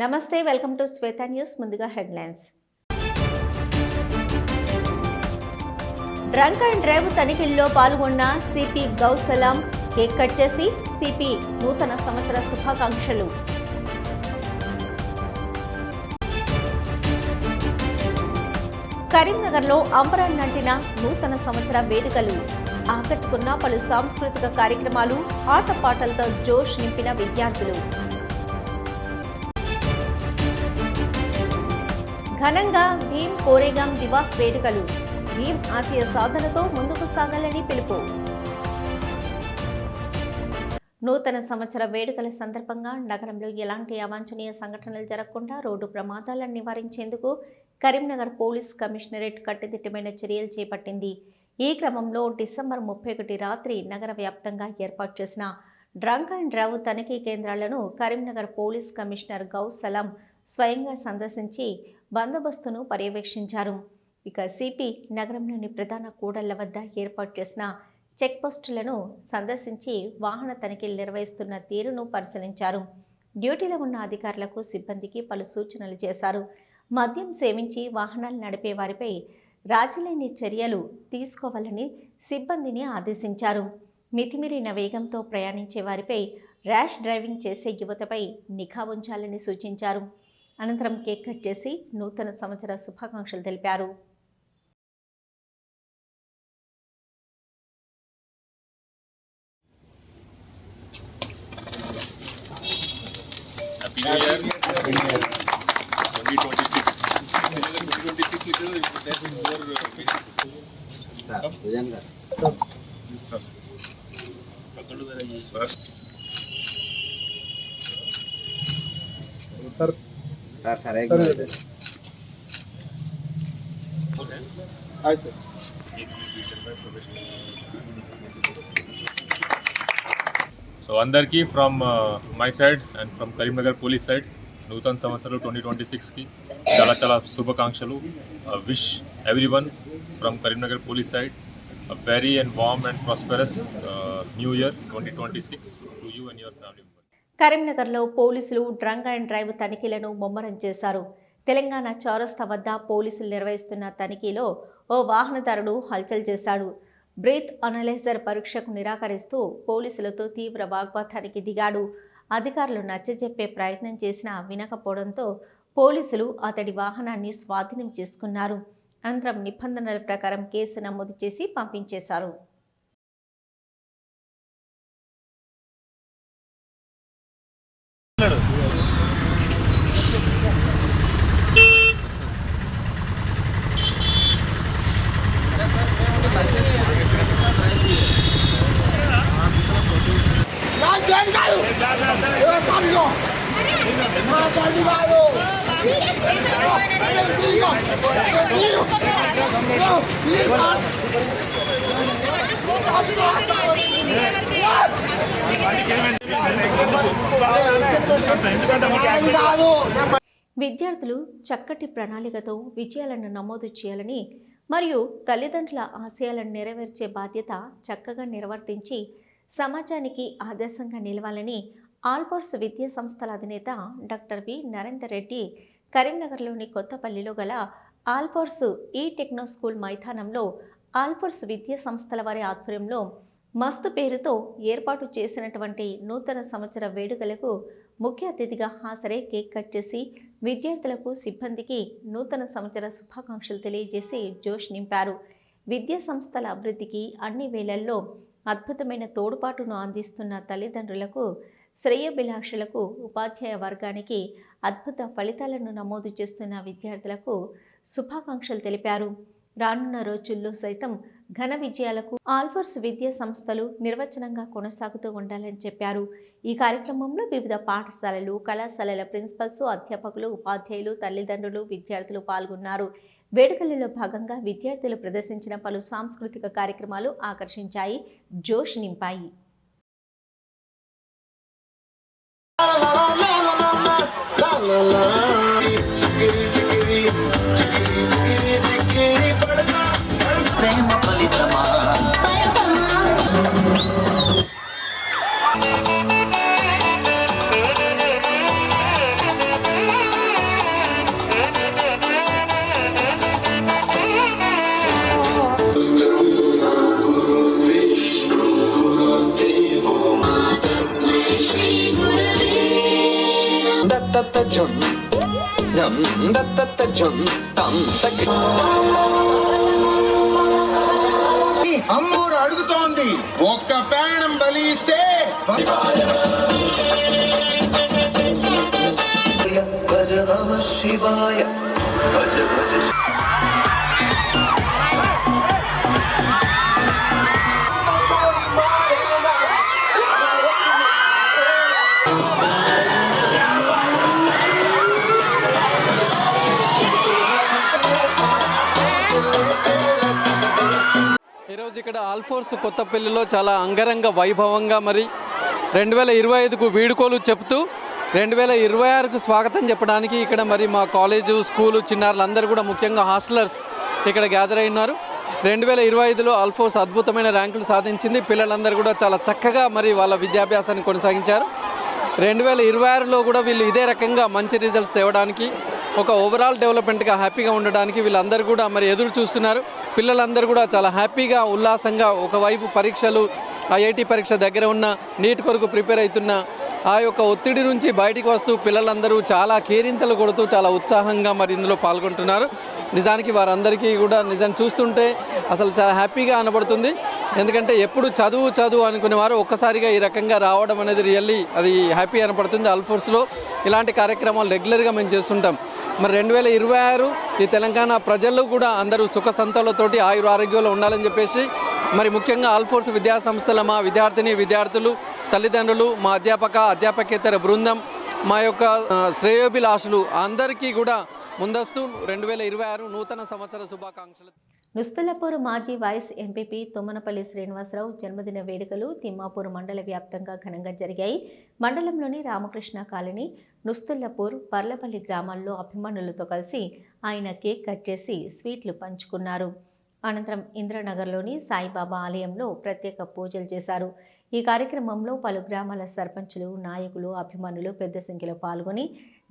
నమస్తే, welcome to Shweta news. ముందుగా headlines. Drunk and drive తనిఖీల్లో పాల్గొన్న సిపి గౌసలాం కేక్ కట్ చేసి సిపి నూతన సంవత్సర శుభాకాంక్షలు. కరీంనగర్లో అంబరాన్నంటిన నూతన సంవత్సర వేడుకలు. ఆకట్టుకున్న పలు సాంస్కృతిక కార్యక్రమాలు, ఆటపాటలతో జోష్ నింపిన విద్యార్థులు. ఘనంగా భీమ్ కోరేగాం దివాస్ వేడుకలు. భీమ్ ఆశయ సాధనతో ముందుకు సాగాలని పిలుపు. నూతన సంవత్సర వేడుకల సందర్భంగా నగరంలో ఎలాంటి అవాంఛనీయ సంఘటనలు జరగకుండా రోడ్డు ప్రమాదాలను నివారించేందుకు కరీంనగర్ పోలీస్ కమిషనరేట్ కట్టుదిట్టమైన చర్యలు చేపట్టింది. ఈ క్రమంలో డిసెంబర్ 31 రాత్రి నగర వ్యాప్తంగా ఏర్పాటు చేసిన డ్రంక్ అండ్ డ్రైవ్ తనిఖీ కేంద్రాలను కరీంనగర్ పోలీస్ కమిషనర్ గౌసలాం స్వయంగా సందర్శించి బందోబస్తును పర్యవేక్షించారు. ఇక సిపి నగరంలోని ప్రధాన కూడళ్ల వద్ద ఏర్పాటు చేసిన చెక్ పోస్టులను సందర్శించి వాహన తనిఖీలు నిర్వహిస్తున్న తీరును పరిశీలించారు. డ్యూటీలో ఉన్న అధికారులకు, సిబ్బందికి పలు సూచనలు చేశారు. మద్యం సేవించి వాహనాలు నడిపే వారిపై రాజీలేని చర్యలు తీసుకోవాలని సిబ్బందిని ఆదేశించారు. మితిమీరిన వేగంతో ప్రయాణించే వారిపై, ర్యాష్ డ్రైవింగ్ చేసే యువతపై నిఘా ఉంచాలని సూచించారు. అనంతరం కేక్ కట్ చేసి నూతన సంవత్సర శుభాకాంక్షలు తెలిపారు. So అందరికీ from my side and from Karimnagar police side నూతన సంవత్సరం 2026కి చాలా చాలా శుభాకాంక్షలు. Wish everyone from Karimnagar police side a very and warm and prosperous new year 2026 to you and your family members. కరీంనగర్లో పోలీసులు డ్రంక్ అండ్ డ్రైవ్ తనిఖీలను ముమ్మరం చేశారు. తెలంగాణ చౌరస్తా వద్ద పోలీసులు నిర్వహిస్తున్న తనిఖీలో ఓ వాహనదారుడు హల్చల్ చేశాడు. బ్రీత్ అనలైజర్ పరీక్షకు నిరాకరిస్తూ పోలీసులతో తీవ్ర వాగ్వాదానికి దిగాడు. అధికారులు నచ్చజెప్పే ప్రయత్నం చేసినా వినకపోవడంతో పోలీసులు అతడి వాహనాన్ని స్వాధీనం చేసుకున్నారు. అనంతరం నిబంధనల ప్రకారం కేసు నమోదు చేసి పంపించేశారు. విద్యార్థులు చక్కటి ప్రణాళికతో విజయాలను నమోదు చేయాలని మరియు తల్లిదండ్రుల ఆశయాలను నెరవేర్చే బాధ్యత చక్కగా నిర్వర్తించి సమాజానికి ఆదర్శంగా నిలవాలని ఆల్ఫోర్స్ విద్యా సంస్థల అధినేత డాక్టర్ వి నరేందర్ రెడ్డి కరీంనగర్లోని కొత్తపల్లిలో గల ఆల్ఫోర్స్ ఈ టెక్నో స్కూల్ మైదానంలో ఆల్ఫోర్స్ విద్యా సంస్థల వారి ఆధ్వర్యంలో మస్తు పేరుతో ఏర్పాటు చేసినటువంటి నూతన సంవత్సర వేడుకలకు ముఖ్య అతిథిగా హాజరై కేక్ కట్ చేసి విద్యార్థులకు, సిబ్బందికి నూతన సంవత్సర శుభాకాంక్షలు తెలియజేసి జోష్ నింపారు. విద్యా సంస్థల అభివృద్ధికి అన్ని వేళల్లో అద్భుతమైన తోడ్పాటును అందిస్తున్న తల్లిదండ్రులకు, శ్రేయోభిలాషులకు, ఉపాధ్యాయ వర్గానికి అద్భుత ఫలితాలను నమోదు చేస్తున్న విద్యార్థులకు శుభాకాంక్షలు తెలిపారు. రానున్న రోజుల్లో సైతం ఘన విజయాలకు ఆల్ఫోర్స్ విద్యా సంస్థలు నిర్వచనంగా కొనసాగుతూ ఉండాలని చెప్పారు. ఈ కార్యక్రమంలో వివిధ పాఠశాలలు, కళాశాలల ప్రిన్సిపల్స్, అధ్యాపకులు, ఉపాధ్యాయులు, తల్లిదండ్రులు, విద్యార్థులు పాల్గొన్నారు. వేడుకలలో భాగంగా విద్యార్థులు ప్రదర్శించిన పలు సాంస్కృతిక కార్యక్రమాలు ఆకర్షించాయి, జోష్ నింపాయి. ప్రేమ ఫలితమా అమ్మూరు అడుగుతోంది ఒక్క ప్రాణం బలిస్తే భజ నమ శివాయ భజ భజ ఈరోజు ఇక్కడ ఆల్ఫోర్స్ కొత్తపల్లిలో చాలా అంగరంగ వైభవంగా మరి 2025కు వీడుకోలు చెప్తూ 2026కు స్వాగతం చెప్పడానికి ఇక్కడ మరి మా కాలేజు స్కూలు చిన్నారులందరూ కూడా ముఖ్యంగా హాస్టలర్స్ ఇక్కడ గ్యాదర్ అయి ఉన్నారు. 2025లో ఆల్ఫోర్స్ అద్భుతమైన ర్యాంకులు సాధించింది. పిల్లలందరూ కూడా చాలా చక్కగా మరి వాళ్ళ విద్యాభ్యాసాన్ని కొనసాగించారు. 2026లో కూడా వీళ్ళు ఇదే రకంగా మంచి రిజల్ట్స్ ఇవ్వడానికి ఒక ఓవరాల్ డెవలప్మెంట్గా హ్యాపీగా ఉండడానికి వీళ్ళందరూ కూడా మరి ఎదురు చూస్తున్నారు. పిల్లలందరూ కూడా చాలా హ్యాపీగా ఉల్లాసంగా ఒకవైపు పరీక్షలు ఐఐటి పరీక్ష దగ్గర ఉన్న నీట్ కొరకు ప్రిపేర్ అవుతున్న ఆ యొక్క ఒత్తిడి నుంచి బయటికి వస్తూ పిల్లలందరూ చాలా కేరింతలు కొడుతూ చాలా ఉత్సాహంగా మరి ఇందులో పాల్గొంటున్నారు. నిజానికి వారందరికీ కూడా నిజం చూస్తుంటే అసలు చాలా హ్యాపీగా అనబడుతుంది. ఎందుకంటే ఎప్పుడు చదువు అనుకునేవారు ఒక్కసారిగా ఈ రకంగా రావడం అనేది రియల్లీ అది హ్యాపీ అనపడుతుంది. ఆల్ఫోర్స్లో ఇలాంటి కార్యక్రమాలు రెగ్యులర్గా మేము చేస్తుంటాం. మరి 2026 ఈ తెలంగాణ ప్రజలు కూడా అందరూ సుఖ సంతోషాలతోటి ఆరోగ్యంలో ఉండాలని చెప్పేసి మరి ముఖ్యంగా ఆల్ఫోర్స్ విద్యా సంస్థల మా విద్యార్థులు తల్లిదండ్రులు మా అధ్యాపకేతర బృందం మా యొక్క శ్రేయోభిలాషులు అందరికీ కూడా ముందస్తు 2026 నూతన సంవత్సర శుభాకాంక్షలు. నుస్తులపూర్ మాజీ వైస్ ఎంపీపీ తొమ్మనపల్లి శ్రీనివాసరావు జన్మదిన వేడుకలు తిమ్మాపూర్ మండల వ్యాప్తంగా ఘనంగా జరిగాయి. మండలంలోని రామకృష్ణ కాలనీ, నుస్తులపూర్, పర్లపల్లి గ్రామాల్లో అభిమానులతో కలిసి ఆయన కేక్ కట్ చేసి స్వీట్లు పంచుకున్నారు. అనంతరం ఇంద్రనగర్లోని సాయిబాబా ఆలయంలో ప్రత్యేక పూజలు చేశారు. ఈ కార్యక్రమంలో పలు గ్రామాల సర్పంచులు, నాయకులు, అభిమానులు పెద్ద సంఖ్యలో పాల్గొని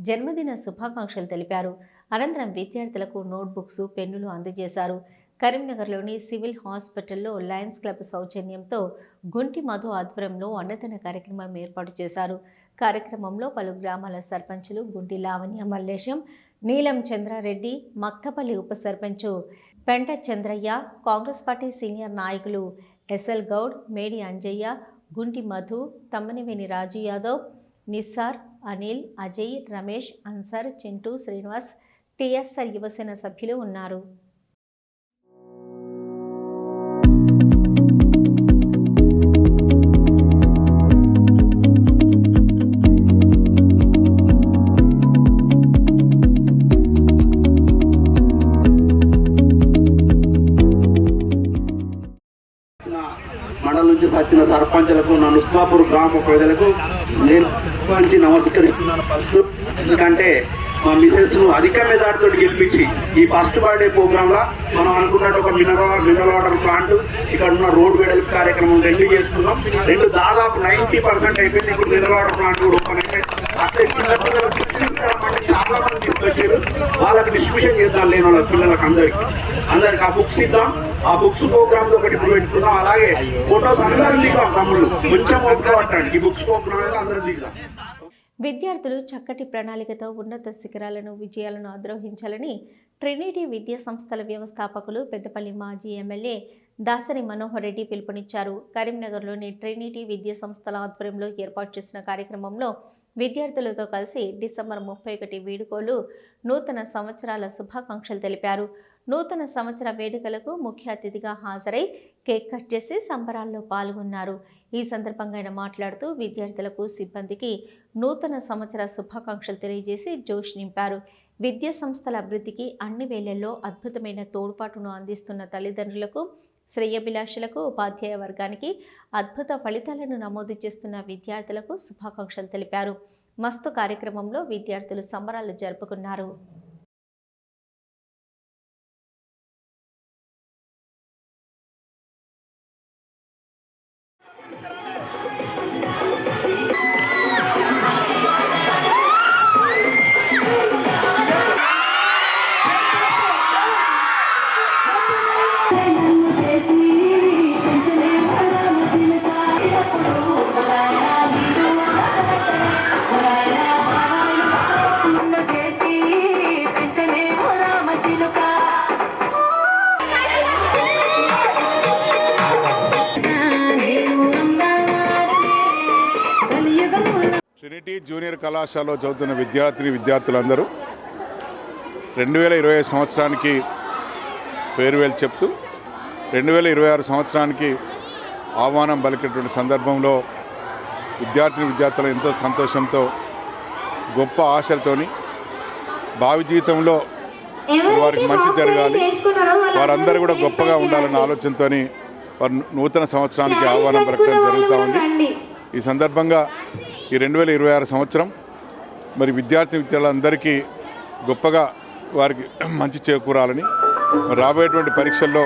జన్మదిన శుభాకాంక్షలు తెలిపారు. అనంతరం విద్యార్థులకు నోట్బుక్స్, పెన్నులు అందజేశారు. కరీంనగర్లోని సివిల్ హాస్పిటల్లో లయన్స్ క్లబ్ సౌజన్యంతో గుంటి మధు ఆధ్వర్యంలో అన్నదాన కార్యక్రమం ఏర్పాటు చేశారు. కార్యక్రమంలో పలు గ్రామాల సర్పంచులు గుంటి లావణ్య మల్లేశం, నీలం చంద్రారెడ్డి, మక్తపల్లి ఉప సర్పంచు పెంట చంద్రయ్య, కాంగ్రెస్ పార్టీ సీనియర్ నాయకులు ఎస్ఎల్ గౌడ్, మేడి అంజయ్య, గుంటి మధు, తమ్మనివేని రాజు యాదవ్, నిస్సార్, అనిల్, అజయ్, రమేష్, అన్సర్, చింటూ, శ్రీనివాస్, టీఎస్ఆర్ యువసేన సభ్యులు ఉన్నారు. మండలం నుంచి వచ్చిన సర్పంచులకు నా నుస్మాపూర్ గ్రామ ప్రజలకు నేను మంచి నమస్కరిస్తున్నాను. ఫస్ట్ ఎందుకంటే మా మిసెస్ను అధిక మెజార్టీతో గెలిపించి ఈ ఫస్ట్ బర్త్డే ప్రోగ్రాంలో మనం అనుకున్నట్టు ఒక మినరల్ వాటర్ ప్లాంట్, ఇక్కడ ఉన్న రోడ్ వెడల్పు కార్యక్రమం 2 చేసుకున్నాం. 2 దాదాపు 90% అయిపోయింది. ఇప్పుడు మినరల్ వాటర్ ప్లాంట్ కూడా ఓపెన్ అయిపోయింది. అట్లే చిన్నపిల్లలకు చాలా మంది తీసుకొచ్చారు. వాళ్ళకి డిస్ట్రిబ్యూషన్ చేద్దాం లేని వాళ్ళ పిల్లలకు అందరికి ఆ బుక్స్ ఇద్దాం. ఆ బుక్స్ ప్రోగ్రామ్ ఒకటి ఇప్పుడు పెట్టుకున్నాం. అలాగే ఫోటోస్ అందరం దిగాం. తమ్ముళ్ళు కొంచెం ఓపిక పట్టండి. ఈ బుక్స్ ప్రోగ్రామ్ అందరం దిగుదాం. విద్యార్థులు చక్కటి ప్రణాళికతో ఉన్నత శిఖరాలను, విజయాలను అధిరోహించాలని ట్రినిటీ విద్యా సంస్థల వ్యవస్థాపకులు పెద్దపల్లి మాజీ ఎమ్మెల్యే దాసరి మనోహర్ రెడ్డి పిలుపునిచ్చారు. కరీంనగర్లోని ట్రినిటీ విద్యా సంస్థల ఆధ్వర్యంలో ఏర్పాటు చేసిన కార్యక్రమంలో విద్యార్థులతో కలిసి డిసెంబర్ 31 వీడుకోలు నూతన సంవత్సరాల శుభాకాంక్షలు తెలిపారు. నూతన సంవత్సర వేడుకలకు ముఖ్య అతిథిగా హాజరై కేక్ కట్ చేసి సంబరాల్లో పాల్గొన్నారు. ఈ సందర్భంగా ఆయన మాట్లాడుతూ విద్యార్థులకు, సిబ్బందికి నూతన సంవత్సర శుభాకాంక్షలు తెలియజేసి జోష్ నింపారు. విద్యా సంస్థల అభివృద్ధికి అన్ని వేళల్లో అద్భుతమైన తోడ్పాటును అందిస్తున్న తల్లిదండ్రులకు, శ్రేయోభిలాషులకు, ఉపాధ్యాయ వర్గానికి అద్భుత ఫలితాలను నమోదు చేస్తున్న విద్యార్థులకు శుభాకాంక్షలు తెలిపారు. మస్తు కార్యక్రమంలో విద్యార్థులు సంబరాలు జరుపుకున్నారు. ట్రినిటీ జూనియర్ కళాశాలలో చదువుతున్న విద్యార్థులందరూ 2025 సంవత్సరానికి ఫేర్వెల్ చెప్తూ 2026 సంవత్సరానికి ఆహ్వానం పలికేటువంటి సందర్భంలో విద్యార్థులు ఎంతో సంతోషంతో గొప్ప ఆశలతోని భావి జీవితంలో వారికి మంచి జరగాలి, వారందరూ కూడా గొప్పగా ఉండాలన్న ఆలోచనతో వారు నూతన సంవత్సరానికి ఆహ్వానం పలకడం జరుగుతూ ఉంది. ఈ సందర్భంగా ఈ 2026 సంవత్సరం మరి విద్యార్థులందరికీ గొప్పగా వారికి మంచి చేకూరాలని, రాబోయేటువంటి పరీక్షల్లో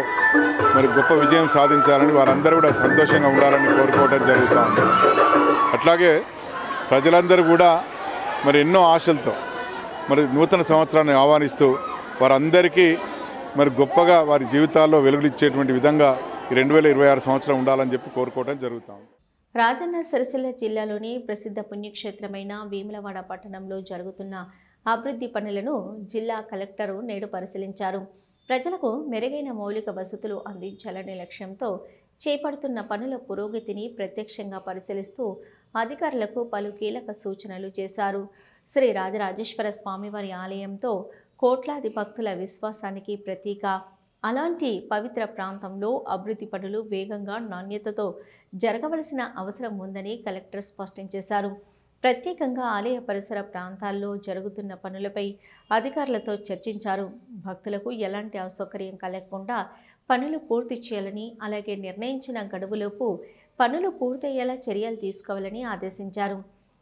మరి గొప్ప విజయం సాధించాలని, వారందరూ కూడా సంతోషంగా ఉండాలని కోరుకోవడం జరుగుతూ ఉంది. అట్లాగే ప్రజలందరూ కూడా మరి ఎన్నో ఆశలతో మరి నూతన సంవత్సరాన్ని ఆహ్వానిస్తూ వారందరికీ మరి గొప్పగా వారి జీవితాల్లో వెలుగునిచ్చేటువంటి విధంగా ఈ 2026 సంవత్సరం ఉండాలని చెప్పి కోరుకోవడం జరుగుతూ ఉంది. రాజన్న సిరిసిల్ల జిల్లాలోని ప్రసిద్ధ పుణ్యక్షేత్రమైన వేములవాడ పట్టణంలో జరుగుతున్న అభివృద్ధి పనులను జిల్లా కలెక్టరు నేడు పరిశీలించారు. ప్రజలకు మెరుగైన మౌలిక వసతులు అందించాలనే లక్ష్యంతో చేపడుతున్న పనుల పురోగతిని ప్రత్యక్షంగా పరిశీలిస్తూ అధికారులకు పలు కీలక సూచనలు చేశారు. శ్రీ రాజరాజేశ్వర స్వామివారి ఆలయంతో కోట్లాది భక్తుల విశ్వాసానికి ప్రతీక. అలాంటి పవిత్ర ప్రాంతంలో అభివృద్ధి పనులు వేగంగా నాణ్యతతో జరగవలసిన అవసరం ఉందని కలెక్టర్ స్పష్టం చేశారు. ప్రత్యేకంగా ఆలయ పరిసర ప్రాంతాల్లో జరుగుతున్న పనులపై అధికారులతో చర్చించారు. భక్తులకు ఎలాంటి అసౌకర్యం కలగకుండా పనులు పూర్తి చేయాలని, అలాగే నిర్ణయించిన గడువులోపు పనులు పూర్తయ్యేలా చర్యలు తీసుకోవాలని ఆదేశించారు.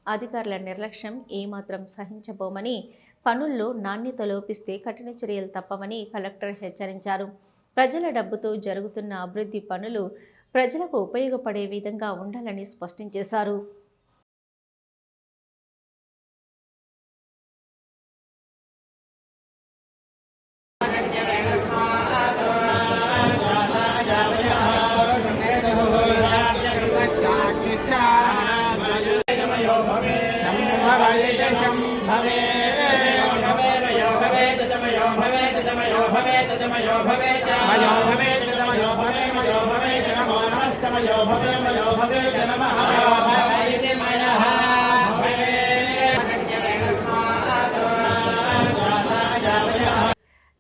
అధికారుల నిర్లక్ష్యం ఏమాత్రం సహించబోమని, పనుల్లో నాణ్యత లోపిస్తే కఠిన చర్యలు తప్పవని కలెక్టర్ హెచ్చరించారు. ప్రజల డబ్బుతో జరుగుతున్న అభివృద్ధి పనులు ప్రజలకు ఉపయోగపడే విధంగా ఉండాలని స్పష్టం చేశారు.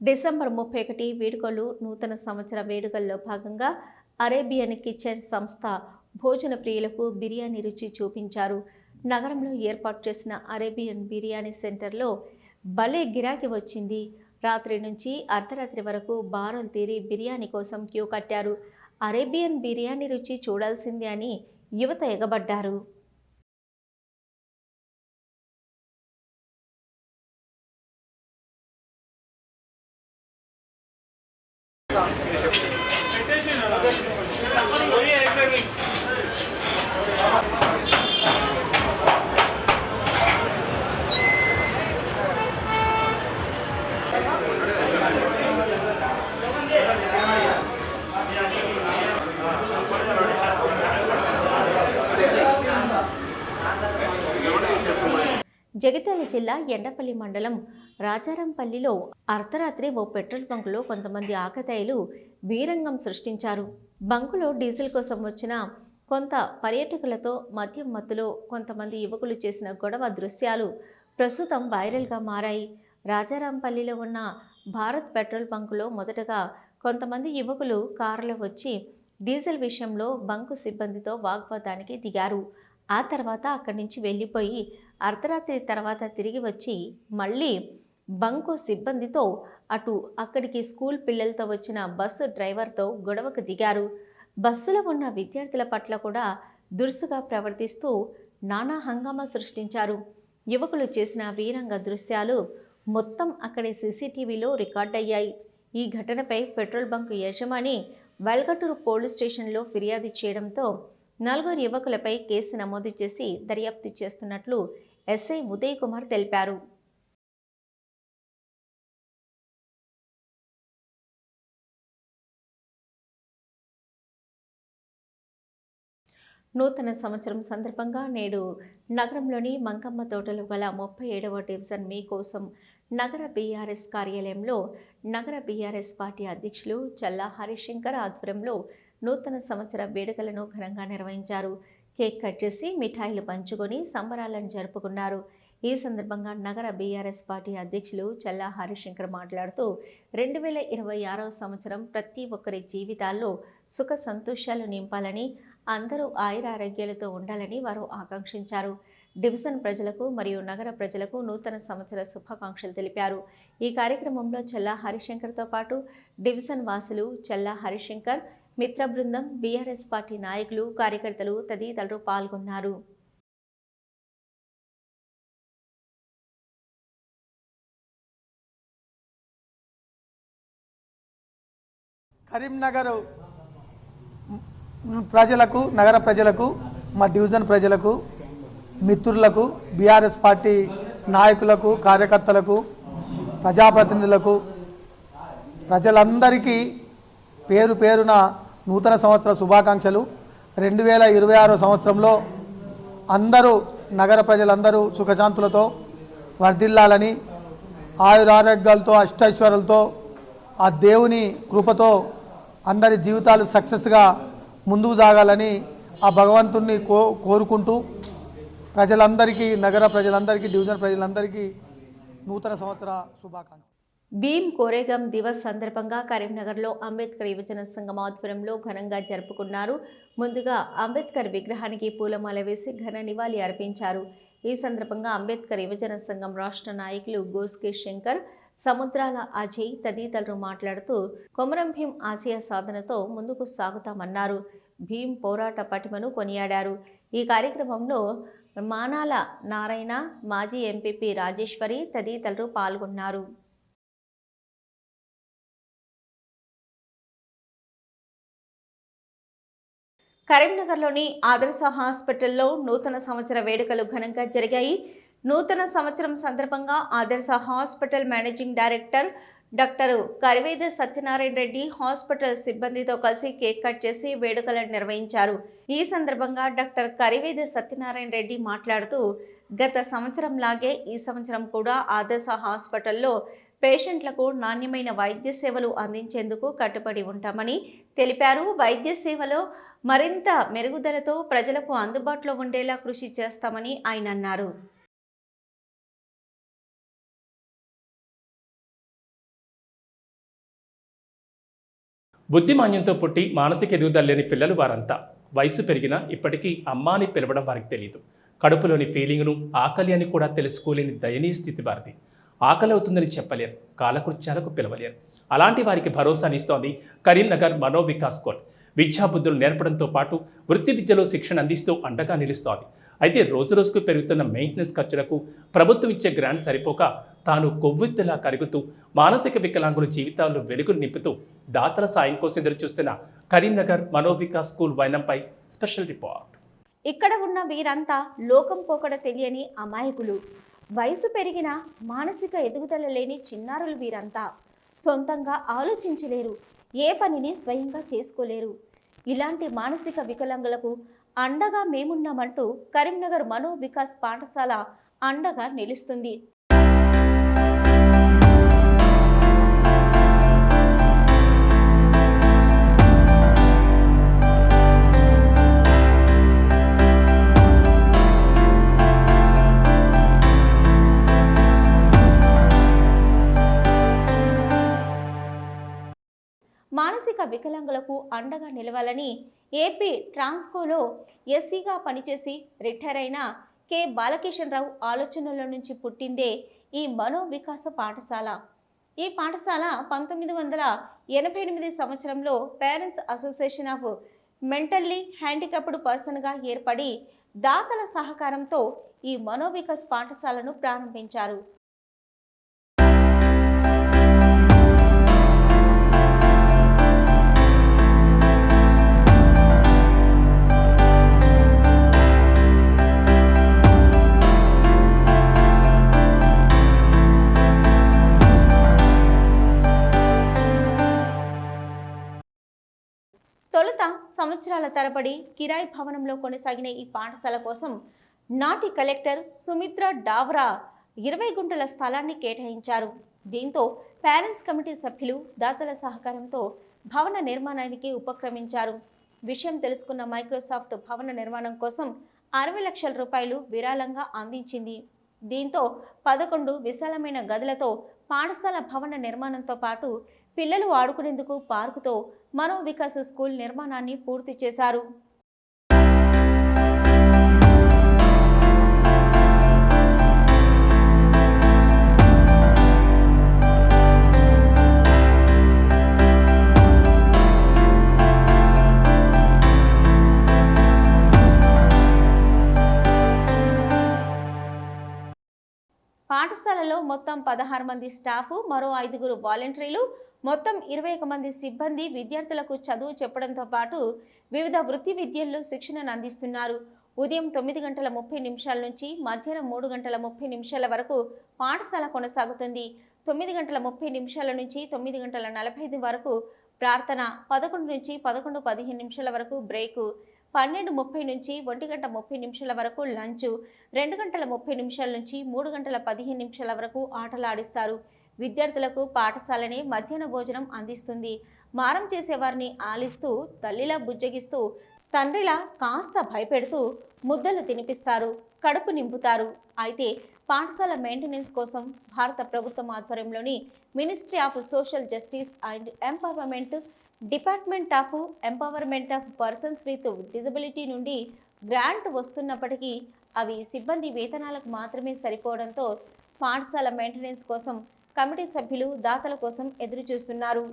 డిసెంబర్ 31 వేడుకలు నూతన సంవత్సర వేడుకల్లో భాగంగా అరేబియన్ కిచెన్ సంస్థ భోజన ప్రియులకు బిర్యానీ రుచి చూపించారు. నగరంలో ఏర్పాటు చేసిన అరేబియన్ బిర్యానీ సెంటర్లో భలే గిరాకీ వచ్చింది. రాత్రి నుంచి అర్ధరాత్రి వరకు బారులు తీరి బిర్యానీ కోసం క్యూ కట్టారు. అరేబియన్ బిర్యానీ రుచి చూడాల్సిందే అని యువత ఎగబడ్డారు. జగిత్యాల జిల్లా ఎండపల్లి మండలం రాజారంపల్లిలో అర్ధరాత్రి ఓ పెట్రోల్ బంకులో కొంతమంది ఆకతాయిలు వీరంగం సృష్టించారు. బంకులో డీజిల్ కోసం వచ్చిన కొంత పర్యాటకులతో మద్యం మత్తులో కొంతమంది యువకులు చేసిన గొడవ దృశ్యాలు ప్రస్తుతం వైరల్గా మారాయి. రాజారాంపల్లిలో ఉన్న భారత్ పెట్రోల్ బంకులో మొదటగా కొంతమంది యువకులు కారులో వచ్చి డీజిల్ విషయంలో బంకు సిబ్బందితో వాగ్వాదానికి దిగారు. ఆ తర్వాత అక్కడి నుంచి వెళ్ళిపోయి అర్ధరాత్రి తర్వాత తిరిగి వచ్చి మళ్ళీ బంకు సిబ్బందితో అక్కడికి స్కూల్ పిల్లలతో వచ్చిన బస్సు డ్రైవర్తో గొడవకు దిగారు. బస్సులో ఉన్న విద్యార్థుల పట్ల కూడా దురుసుగా ప్రవర్తిస్తూ నానా హంగామా సృష్టించారు. యువకులు చేసిన వీరంగ దృశ్యాలు మొత్తం అక్కడి సీసీటీవీలో రికార్డయ్యాయి. ఈ ఘటనపై పెట్రోల్ బంక్ యజమాని వెల్గటూరు పోలీస్ స్టేషన్లో ఫిర్యాదు చేయడంతో 4 యువకులపై కేసు నమోదు చేసి దర్యాప్తు చేస్తున్నట్లు ఎస్ఐ ఉదయ్ కుమార్ తెలిపారు. నూతన సంవత్సరం సందర్భంగా నేడు నగరంలోని మంకమ్మ తోటలో గల 37వ డివిజన్ మీ కోసం నగర బీఆర్ఎస్ కార్యాలయంలో నగర బీఆర్ఎస్ పార్టీ అధ్యక్షులు చల్లా హరిశంకర్ ఆధ్వర్యంలో నూతన సంవత్సర వేడుకలను ఘనంగా నిర్వహించారు. కేక్ కట్ చేసి మిఠాయిలు పంచుకొని సంబరాలను జరుపుకున్నారు. ఈ సందర్భంగా నగర బీఆర్ఎస్ పార్టీ అధ్యక్షులు చల్లా హరిశంకర్ మాట్లాడుతూ 2026వ సంవత్సరం ప్రతి ఒక్కరి జీవితాల్లో సుఖ సంతోషాలు నింపాలని, అందరూ ఆయురారోగ్యాలతో ఉండాలని వారు ఆకాంక్షించారు. డివిజన్ ప్రజలకు మరియు నగర ప్రజలకు నూతన సంవత్సర శుభాకాంక్షలు తెలిపారు. ఈ కార్యక్రమంలో చల్లా హరిశంకర్తో పాటు డివిజన్ వాసులు, చల్లా హరిశంకర్ మిత్ర బృందం, బీఆర్ఎస్ పార్టీ నాయకులు, కార్యకర్తలు తదితరులు పాల్గొన్నారు. కరీంనగర్ ప్రజలకు, నగర ప్రజలకు, మా డివిజన్ ప్రజలకు, మిత్రులకు, బీఆర్ఎస్ పార్టీ నాయకులకు, కార్యకర్తలకు, ప్రజాప్రతినిధులకు, ప్రజలందరికీ పేరు పేరున నూతన సంవత్సర శుభాకాంక్షలు. 2026 సంవత్సరంలో అందరూ, నగర ప్రజలందరూ సుఖశాంతులతో వర్ధిల్లాలని, ఆయురారోగ్యాలతో, అష్టైశ్వర్యాలతో, ఆ దేవుని కృపతో అందరి జీవితాలు సక్సెస్గా ముందుకు సాగాలని ఆ భగవంతుణ్ణి కోరుకుంటూ ప్రజలందరికీ, నగర ప్రజలందరికీ, డివిజన్ ప్రజలందరికీ నూతన సంవత్సర శుభాకాంక్షలు. భీమ్ కోరేగాం దివస్ సందర్భంగా కరీంనగర్లో అంబేద్కర్ యువజన సంఘం ఆధ్వర్యంలో ఘనంగా జరుపుకున్నారు. ముందుగా అంబేద్కర్ విగ్రహానికి పూలమాల వేసి ఘన నివాళి అర్పించారు. ఈ సందర్భంగా అంబేద్కర్ యువజన సంఘం రాష్ట్ర నాయకులు గోస్కే శంకర్, సముద్రాల అజయ్ తదితరులు మాట్లాడుతూ కొమరం భీం ఆసియా సాధనతో ముందుకు సాగుతామన్నారు. భీమ్ పోరాట పటిమను కొనియాడారు. ఈ కార్యక్రమంలో మానాల నారాయణ, మాజీ ఎంపీపీ రాజేశ్వరి తదితరులు పాల్గొన్నారు. కరీంనగర్లోని ఆదర్శ హాస్పిటల్లో నూతన సంవత్సర వేడుకలు ఘనంగా జరిగాయి. నూతన సంవత్సరం సందర్భంగా ఆదర్శ hospital managing director doctor Kariveda Satyanarayana Reddy hospital సిబ్బందితో కలిసి కేక్ కట్ చేసి వేడుకలను నిర్వహించారు. ఈ సందర్భంగా డాక్టర్ కరివేద సత్యనారాయణ రెడ్డి మాట్లాడుతూ గత సంవత్సరం లాగే ఈ సంవత్సరం కూడా ఆదర్శ హాస్పిటల్లో పేషెంట్లకు నాణ్యమైన వైద్య సేవలు అందించేందుకు కట్టుబడి ఉంటామని తెలిపారు. వైద్య సేవలో మరింత మెరుగుదలతో ప్రజలకు అందుబాటులో ఉండేలా కృషి చేస్తామని ఆయన అన్నారు. బుద్ధిమాన్యంతో పుట్టి మానసిక ఎదుగుదల లేని పిల్లలు వారంతా. వయసు పెరిగినా ఇప్పటికీ అమ్మ అని పిలవడం వారికి తెలియదు. కడుపులోని ఫీలింగ్ను, ఆకలి అని కూడా తెలుసుకోలేని దయనీయ స్థితి వారిది. ఆకలి అవుతుందని చెప్పలేరు, కాలకృత్యాలకు పిలవలేరు. అలాంటి వారికి భరోసానిస్తోంది కరీంనగర్ మనోవికాస్ స్కూల్. విద్యాబుద్ధులు నేర్పడంతో పాటు వృత్తి విద్యలో శిక్షణ అందిస్తూ అండగా నిలుస్తోంది. అయితే రోజురోజుకు పెరుగుతున్న మెయింటెనెన్స్ ఖర్చులకు ప్రభుత్వం ఇచ్చే గ్రాంట్ సరిపోక తాను కొవ్వొత్తిలా కరుగుతూ మానసిక వికలాంగుల జీవితాల్లో వెలుగులు నింపుతూ దాతల సాయం కోసం ఎదురు చూస్తున్న కరీంనగర్ మనోవికాస్ స్కూల్ వైనంపై స్పెషల్ రిపోర్ట్. ఇక్కడ ఉన్న వీరంతా లోకం పోకడ తెలియని అమాయకులు. వయసు పెరిగిన మానసిక ఎదుగుదల లేని చిన్నారులు వీరంతా. సొంతంగా ఆలోచించలేరు, ఏ పనిని స్వయంగా చేసుకోలేరు. ఇలాంటి మానసిక వికలాంగులకు అండగా మేమున్నామంటూ కరీంనగర్ మనో వికాస్ పాఠశాల అండగా నిలుస్తుంది. మానసిక వికలాంగులకు అండగా నిలవాలని ఏపీ ట్రాన్స్కోలో ఎస్సీగా పనిచేసి రిటైర్ అయిన కె బాలకిషన్ రావు ఆలోచనల నుంచి పుట్టిందే ఈ మనో వికాస పాఠశాల. ఈ పాఠశాల 1988 సంవత్సరంలో parents association of mentally handicapped పర్సన్గా ఏర్పడి దాతల సహకారంతో ఈ మనోవికాస్ పాఠశాలను ప్రారంభించారు. తొలుత సంవత్సరాల తరబడి కిరాయి భవనంలో కొనసాగిన ఈ పాఠశాల కోసం నాటి కలెక్టర్ సుమిత్ర డావ్రా 20 గుంటల స్థలాన్ని కేటాయించారు. దీంతో పేరెంట్స్ కమిటీ సభ్యులు దాతల సహకారంతో భవన నిర్మాణానికి ఉపక్రమించారు. విషయం తెలుసుకున్న మైక్రోసాఫ్ట్ భవన నిర్మాణం కోసం 60 లక్షల రూపాయలు విరాళంగా అందించింది. దీంతో 11 విశాలమైన గదులతో పాఠశాల భవన నిర్మాణంతో పాటు పిల్లలు ఆడుకునేందుకు పార్కుతో మనోవికాస్ స్కూల్ నిర్మాణాన్ని పూర్తి చేశారు. పాఠశాలలో మొత్తం 16 మంది స్టాఫ్, మరో 5 వాలంటీర్లు, మొత్తం 21 మంది సిబ్బంది విద్యార్థులకు చదువు చెప్పడంతో పాటు వివిధ వృత్తి విద్యల్లో శిక్షణను అందిస్తున్నారు. ఉదయం 9:30 నుంచి మధ్యాహ్నం 3:30 వరకు పాఠశాల కొనసాగుతుంది. 9:30 నుంచి 9:45 వరకు ప్రార్థన, 11 నుంచి 11:15 వరకు బ్రేకు, 12:30 నుంచి 1:30 వరకు లంచ్, 2:30 నుంచి 3:15 వరకు ఆటలాడిస్తారు. విద్యార్థులకు పాఠశాలనే మధ్యాహ్న భోజనం అందిస్తుంది. మారం చేసేవారిని ఆలిస్తూ, తల్లిలా బుజ్జగిస్తూ, తండ్రిలా కాస్త భయపెడుతూ ముద్దలు తినిపిస్తారు, కడుపు నింపుతారు. అయితే పాఠశాల మెయింటెనెన్స్ కోసం భారత ప్రభుత్వం ఆధ్వర్యంలోని ministry of social justice and empowerment, department of empowerment of persons with disability నుండి గ్రాంట్ వస్తున్నప్పటికీ అవి సిబ్బంది వేతనాలకు మాత్రమే సరిపోవడంతో పాఠశాల మెయింటెనెన్స్ కోసం కమిటీ సభ్యులు దాతల కోసం ఎదురు చూస్తున్నారు.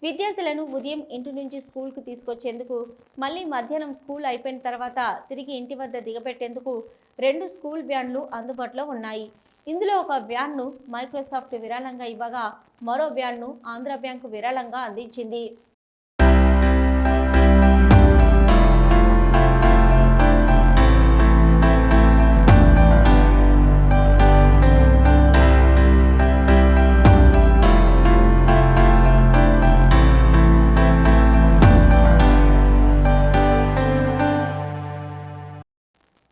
విద్యార్థులను ఉదయం ఇంటి నుంచి స్కూల్కు తీసుకొచ్చేందుకు, మళ్ళీ మధ్యాహ్నం స్కూల్ అయిపోయిన తర్వాత తిరిగి ఇంటి వద్ద దిగబెట్టేందుకు 2 స్కూల్ వ్యాన్లు అందుబాటులో ఉన్నాయి. ఇందులో ఒక వ్యాన్ను మైక్రోసాఫ్ట్ విరాళంగా ఇవ్వగా మరో వ్యాన్ను ఆంధ్ర బ్యాంకు విరాళంగా అందించింది.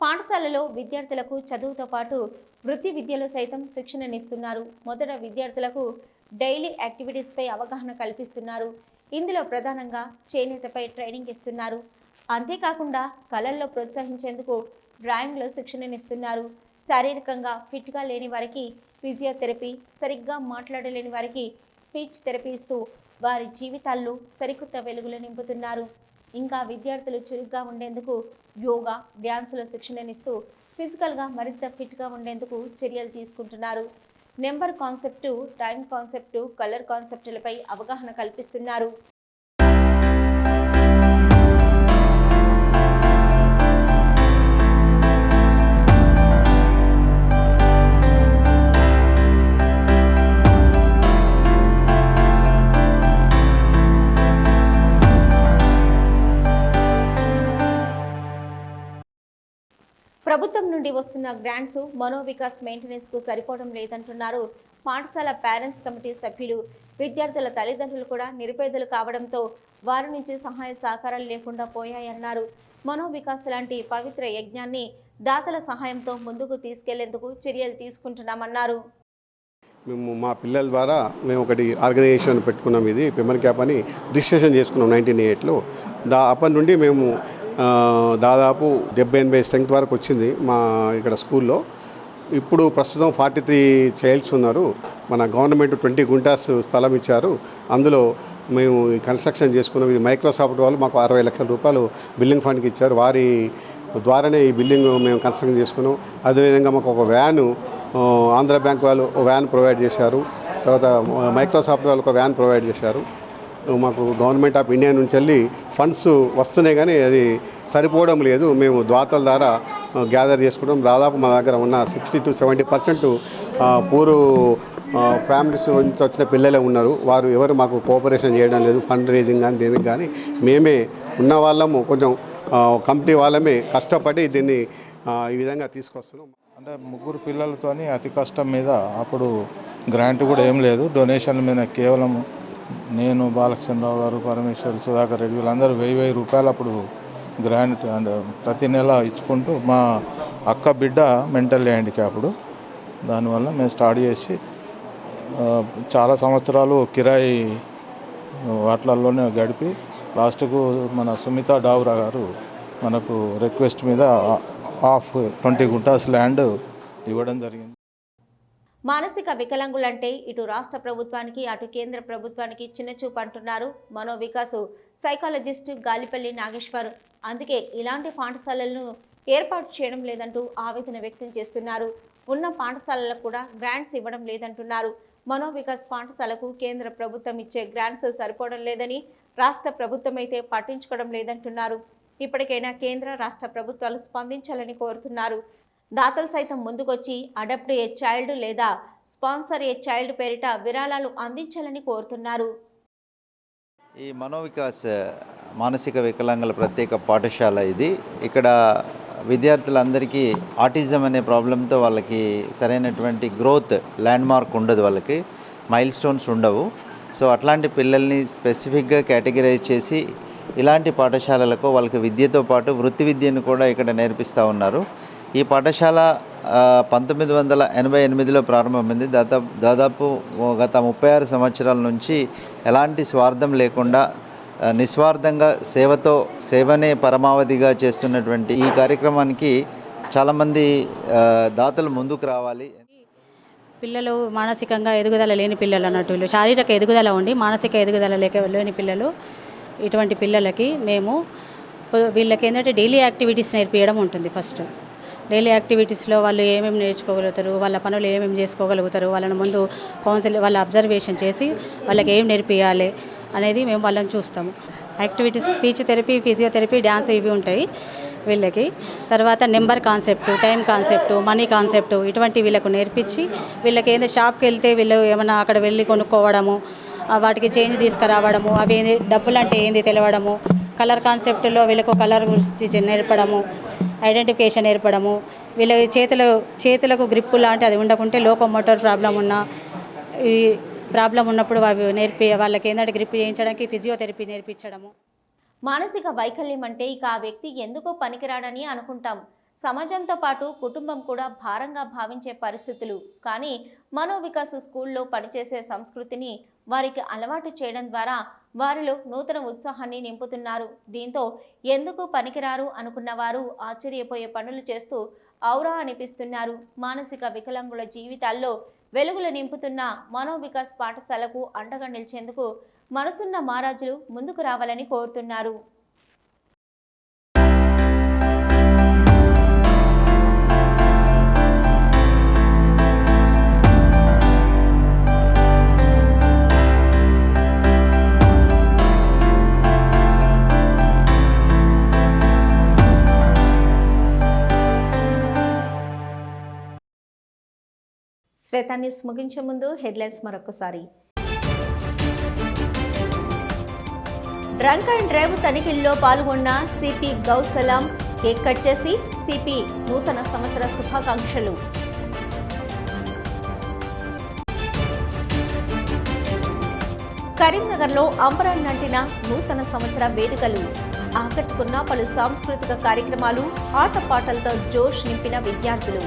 పాఠశాలలో విద్యార్థులకు చదువుతో పాటు వృత్తి విద్యలో సైతం శిక్షణనిస్తున్నారు. మొదట విద్యార్థులకు డైలీ యాక్టివిటీస్పై అవగాహన కల్పిస్తున్నారు. ఇందులో ప్రధానంగా చేనేతపై ట్రైనింగ్ ఇస్తున్నారు. అంతేకాకుండా కళల్లో ప్రోత్సహించేందుకు డ్రాయింగ్లో శిక్షణనిస్తున్నారు. శారీరకంగా ఫిట్గా లేని వారికి ఫిజియోథెరపీ, సరిగ్గా మాట్లాడలేని వారికి స్పీచ్ థెరపీ ఇస్తూ వారి జీవితాల్లో సరికొత్త వెలుగులు నింపుతున్నారు. ఇంకా విద్యార్థులు చురుగ్గా ఉండేందుకు యోగా, డ్యాన్సుల శిక్షణనిస్తూ ఫిజికల్గా మరింత ఫిట్గా ఉండేందుకు చర్యలు తీసుకుంటున్నారు. Number concept, time concept, colour కాన్సెప్టులపై అవగాహన కల్పిస్తున్నారు. ప్రభుత్వం నుండి వస్తున్న గ్రాంట్స్ మనోవికాస్ మెయింటెనెన్స్కు సరిపోవడం లేదంటున్నారు పాఠశాల పేరెంట్స్ కమిటీ సభ్యులు. విద్యార్థుల తల్లిదండ్రులు కూడా నిరుపేదలు కావడంతో వారి నుంచి సహాయ సహకారాలు లేకుండా పోయాయన్నారు. మనోవికాస్ లాంటి పవిత్ర యజ్ఞాన్ని దాతల సహాయంతో ముందుకు తీసుకెళ్లేందుకు చర్యలు తీసుకుంటున్నామన్నారు. మేము మా పిల్లల ద్వారా మేము ఒకటి ఆర్గనైజేషన్ పెట్టుకున్నాం. ఇది పిమ్మల్ క్యాప్ అని రిజిస్ట్రేషన్ చేసుకున్నాం 1998లో. అప్పటి నుండి మేము దాదాపు 70-80 స్ట్రెంగ్త్ వరకు వచ్చింది మా ఇక్కడ స్కూల్లో. ఇప్పుడు ప్రస్తుతం 43 చైల్డ్స్ ఉన్నారు. మన గవర్నమెంట్ 20 గుంటాస్ స్థలం ఇచ్చారు. అందులో మేము ఈ కన్స్ట్రక్షన్ చేసుకున్నాం. ఇది మైక్రోసాఫ్ట్ వాళ్ళు మాకు 60 లక్షల రూపాయలు బిల్డింగ్ ఫండ్కి ఇచ్చారు. వారి ద్వారానే ఈ బిల్డింగ్ మేము కన్స్ట్రక్షన్ చేసుకున్నాం. అదేవిధంగా మాకు ఒక వ్యాను ఆంధ్ర బ్యాంక్ వాళ్ళు ఒక వ్యాన్ ప్రొవైడ్ చేశారు. తర్వాత మైక్రోసాఫ్ట్ వాళ్ళు ఒక వ్యాన్ ప్రొవైడ్ చేశారు. మాకు గవర్నమెంట్ ఆఫ్ ఇండియా నుంచి వెళ్ళి ఫండ్స్ వస్తున్నాయి కానీ అది సరిపోవడం లేదు. మేము దాతల ద్వారా గ్యాదర్ చేసుకుంటాం. దాదాపు మా దగ్గర ఉన్న 60 to 70% పూర్ ఫ్యామిలీస్ నుంచి వచ్చిన పిల్లలే ఉన్నారు. వారు ఎవరు మాకు కోఆపరేషన్ చేయడం లేదు, ఫండ్ రేజింగ్ కానీ దేనికి కానీ. మేమే ఉన్న వాళ్ళము కొంచెం కమిటీ వాళ్ళమే కష్టపడి దీన్ని ఈ విధంగా తీసుకొస్తున్నాం. అంటే 3 పిల్లలతోని అతి కష్టం మీద అప్పుడు గ్రాంట్ కూడా ఏం లేదు, డొనేషన్ల మీద కేవలం నేను, బాలకృష్ణరావు గారు, పరమేశ్వర్, సుధాకర్ రెడ్డి వీళ్ళందరూ 1000 రూపాయలు అప్పుడు గ్రాంట్ ప్రతి నెల ఇచ్చుకుంటూ, మా అక్క బిడ్డ మెంటల్ హ్యాండిక్యాప్డ్, దానివల్ల మేము స్టార్ట్ చేసి చాలా సంవత్సరాలు కిరాయి వాటిలలోనే గడిపి లాస్ట్కు మన సుమిత డావురా గారు మనకు రిక్వెస్ట్ మీద 20 గుంటాస్ ల్యాండ్ ఇవ్వడం జరిగింది. మానసిక వికలాంగులంటే ఇటు రాష్ట్ర ప్రభుత్వానికి అటు కేంద్ర ప్రభుత్వానికి చిన్నచూపు అంటున్నారు మనోవికాస్ సైకాలజిస్ట్ గాలిపల్లి నాగేశ్వర్. అందుకే ఇలాంటి పాఠశాలలను ఏర్పాటు చేయడం లేదంటూ ఆవేదన వ్యక్తం చేస్తున్నారు. ఉన్న పాఠశాలలకు కూడా గ్రాంట్స్ ఇవ్వడం లేదంటున్నారు. మనోవికాస్ పాఠశాలకు కేంద్ర ప్రభుత్వం ఇచ్చే గ్రాంట్స్ సరిపోవడం లేదని, రాష్ట్ర ప్రభుత్వం అయితే పట్టించుకోవడం లేదంటున్నారు. ఇప్పటికైనా కేంద్ర రాష్ట్ర ప్రభుత్వాలు స్పందించాలని కోరుతున్నారు. దాతలు సైతం ముందుకొచ్చి అడాప్ట్ ఏ చైల్డ్ లేదా స్పాన్సర్ ఏ చైల్డ్ పేరిట విరాళాలు అందించాలని కోరుతున్నారు. ఈ మనోవికాస్ మానసిక వికలాంగుల ప్రత్యేక పాఠశాల ఇది. ఇక్కడ విద్యార్థులందరికీ ఆటిజం అనే ప్రాబ్లంతో వాళ్ళకి సరైనటువంటి గ్రోత్ ల్యాండ్ మార్క్ ఉండదు, వాళ్ళకి మైల్ స్టోన్స్ ఉండవు. సో అట్లాంటి పిల్లల్ని స్పెసిఫిక్గా కేటగిరైజ్ చేసి ఇలాంటి పాఠశాలలకు వాళ్ళకి విద్యతో పాటు వృత్తి విద్యను కూడా ఇక్కడ నేర్పిస్తూ ఉన్నారు. ఈ పాఠశాల 1988లో ప్రారంభమైంది. దాదాపు గత 36 సంవత్సరాల నుంచి ఎలాంటి స్వార్థం లేకుండా నిస్వార్థంగా సేవనే పరమావధిగా చేస్తున్నటువంటి ఈ కార్యక్రమానికి చాలామంది దాతలు ముందుకు రావాలి. పిల్లలు మానసికంగా ఎదుగుదల లేని పిల్లలు అన్నట్టు, వీళ్ళు శారీరక ఎదుగుదల ఉండి మానసిక ఎదుగుదల లేని పిల్లలు, ఇటువంటి పిల్లలకి మేము వీళ్ళకి ఏంటంటే డైలీ యాక్టివిటీస్ నేర్పించడం ఉంటుంది. ఫస్ట్ డైలీ యాక్టివిటీస్లో వాళ్ళు ఏమేమి నేర్చుకోగలుగుతారు, వాళ్ళ పనులు ఏమేమి చేసుకోగలుగుతారు, వాళ్ళని ముందు వాళ్ళ అబ్జర్వేషన్ చేసి వాళ్ళకి ఏం నేర్పియాలి అనేది మేము వాళ్ళని చూస్తాము. Activities speech therapy, physiotherapy, dance ఇవి ఉంటాయి వీళ్ళకి. తర్వాత number concept, time concept, money concept ఇటువంటి వీళ్ళకు నేర్పించి వీళ్ళకి ఏంటంటే షాప్కి వెళ్తే వీళ్ళు ఏమన్నా అక్కడ వెళ్ళి కొనుక్కోవడము, వాటికి చేంజ్ తీసుకురావడము, అవి డబ్బులు అంటే ఏంది తెలవడము, కలర్ కాన్సెప్ట్లో వీళ్ళకు కలర్ గురించి నేర్పడము, ఐడెంటిఫికేషన్ నేర్పడము, వీళ్ళ చేతులకు గ్రిప్పు లాంటి అది ఉండకుంటే లోకోమోటర్ ప్రాబ్లం ఉన్నా ఈ ప్రాబ్లం ఉన్నప్పుడు అవి వాళ్ళకి ఏంటంటే గ్రిప్ చేయించడానికి ఫిజియోథెరపీ నేర్పించడము. మానసిక వైకల్యం అంటే ఇక ఆ వ్యక్తి ఎందుకో పనికిరాడని అనుకుంటాం. సమాజంతో పాటు కుటుంబం కూడా భారంగా భావించే పరిస్థితులు. కానీ మనోవికాస్ స్కూల్లో పనిచేసే సంస్కృతిని వారికి అలవాటు చేయడం ద్వారా వారిలో నూతన ఉత్సాహాన్ని నింపుతున్నారు. దీంతో ఎందుకు పనికిరారు అనుకున్న వారు ఆశ్చర్యపోయే పనులు చేస్తూ ఔరా అనిపిస్తున్నారు. మానసిక వికలాంగుల జీవితాల్లో వెలుగులు నింపుతున్న మనోవికాస్ పాఠశాలకు అండగా నిలిచేందుకు మనసున్న మహారాజులు ముందుకు రావాలని కోరుతున్నారు. శ్వేత న్యూస్ ముగించే ముందు హెడ్లైన్స్ మరొకసారి. డ్రంక్ అండ్ డ్రైవ్ తనిఖీల్లో పాల్గొన్న సిపి గౌసలాం కేక్ కట్ చేసి సిపి నూతన సంవత్సర శుభాకాంక్షలు. కరీంనగర్లో అంబరాన్నంటిన నూతన సంవత్సర వేడుకలు. ఆకట్టుకున్న పలు సాంస్కృతిక కార్యక్రమాలు, ఆటపాటలతో జోష్ నింపిన విద్యార్థులు.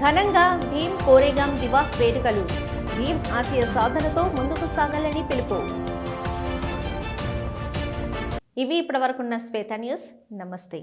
ఘనంగా భీమ్ కోరేగాం దివాస్ వేడుకలు. భీమ్ ఆశయ సాధనతో ముందుకు సాగాలని పిలుపు. ఇవి ఇప్పటివరకున్న శ్వేత న్యూస్. నమస్తే.